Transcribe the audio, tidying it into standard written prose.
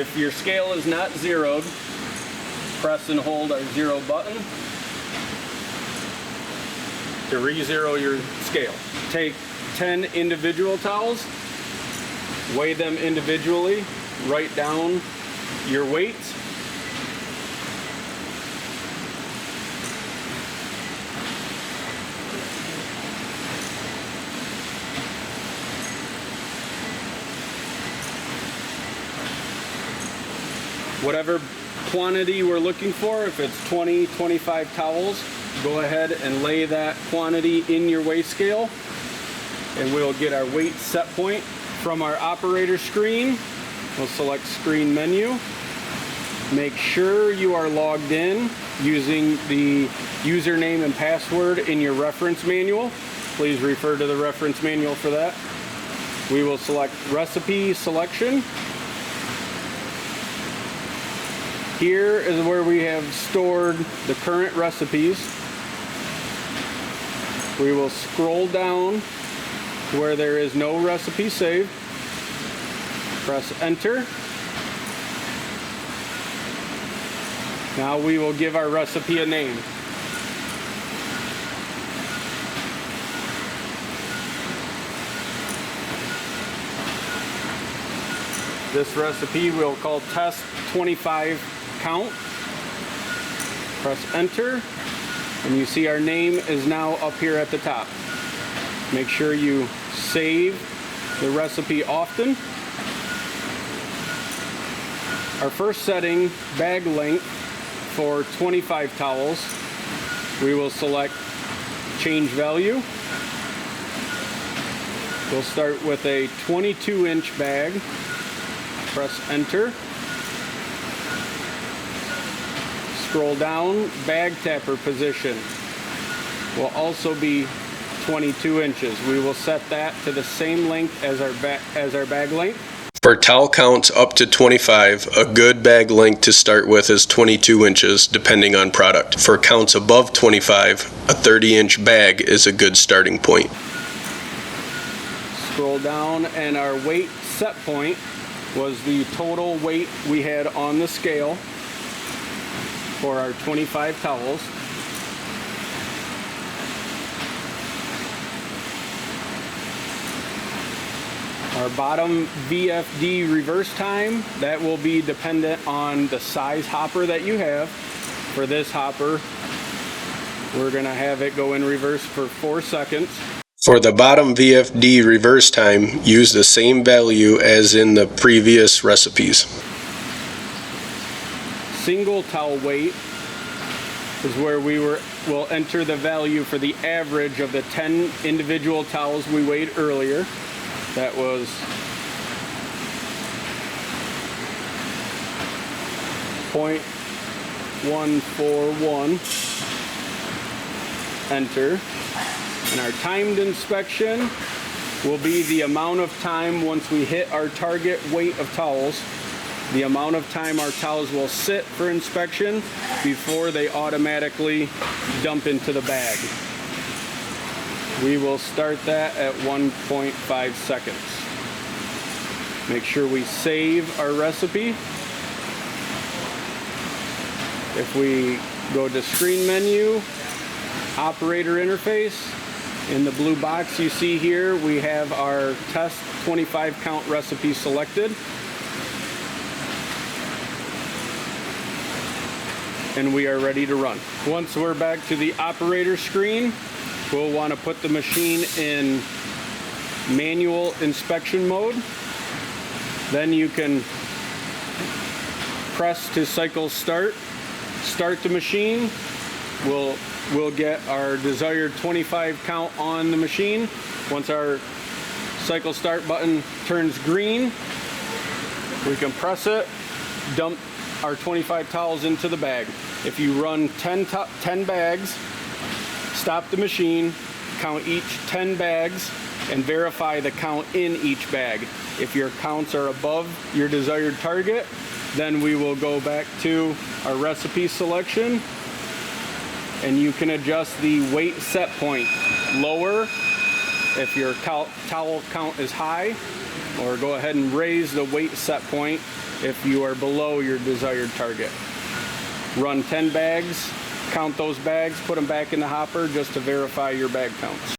If your scale is not zeroed, press and hold our 0 button to re-zero your scale. Take 10 individual towels, weigh them individually, write down your weights. Whatever quantity we're looking for, if it's 20, 25 towels, go ahead and lay that quantity in your weigh scale, and we'll get our weight set point. From our operator screen, we'll select screen menu. Make sure you are logged in using the username and password in your reference manual. Please refer to the reference manual for that. We will select recipe selection. Here is where we have stored the current recipes. We will scroll down to where there is no recipe saved. Press enter. Now we will give our recipe a name. This recipe we'll call test 25 count. Press enter, and you see our name is now up here at the top. Make sure you save the recipe often. Our first setting, bag length, for 25 towels, we will select change value. We'll start with a 22-inch bag. Press enter. Scroll down, bag tapper position will also be 22 inches. We will set that to the same length as our bag length. For towel counts up to 25, a good bag length to start with is 22 inches, depending on product. For counts above 25, a 30-inch bag is a good starting point. Scroll down, and our weight set point was the total weight we had on the scale for our 25 towels. Our bottom VFD reverse time, that will be dependent on the size hopper that you have. For this hopper, we're going to have it go in reverse for 4 seconds. For the bottom VFD reverse time, use the same value as in the previous recipes. Single towel weight is where we'll enter the value for the average of the 10 individual towels we weighed earlier. That was 0.141. Enter. And our timed inspection will be the amount of time once we hit our target weight of towels, the amount of time our towels will sit for inspection before they automatically dump into the bag. We will start that at 1.5 seconds. Make sure we save our recipe. If we go to screen menu, operator interface, in the blue box you see here, we have our test 25 count recipe selected. And we are ready to run. Once we're back to the operator screen, we'll want to put the machine in manual inspection mode. Then you can press to cycle start the machine. We'll get our desired 25 count on the machine. Once our cycle start button turns green, we can press it, dump our 25 towels into the bag. If you run 10 bags, stop the machine, count each 10 bags, and verify the count in each bag. If your counts are above your desired target, then we will go back to our recipe selection, and you can adjust the weight set point lower if your towel count is high, or go ahead and raise the weight set point if you are below your desired target. Run 10 bags, count those bags, put them back in the hopper just to verify your bag counts.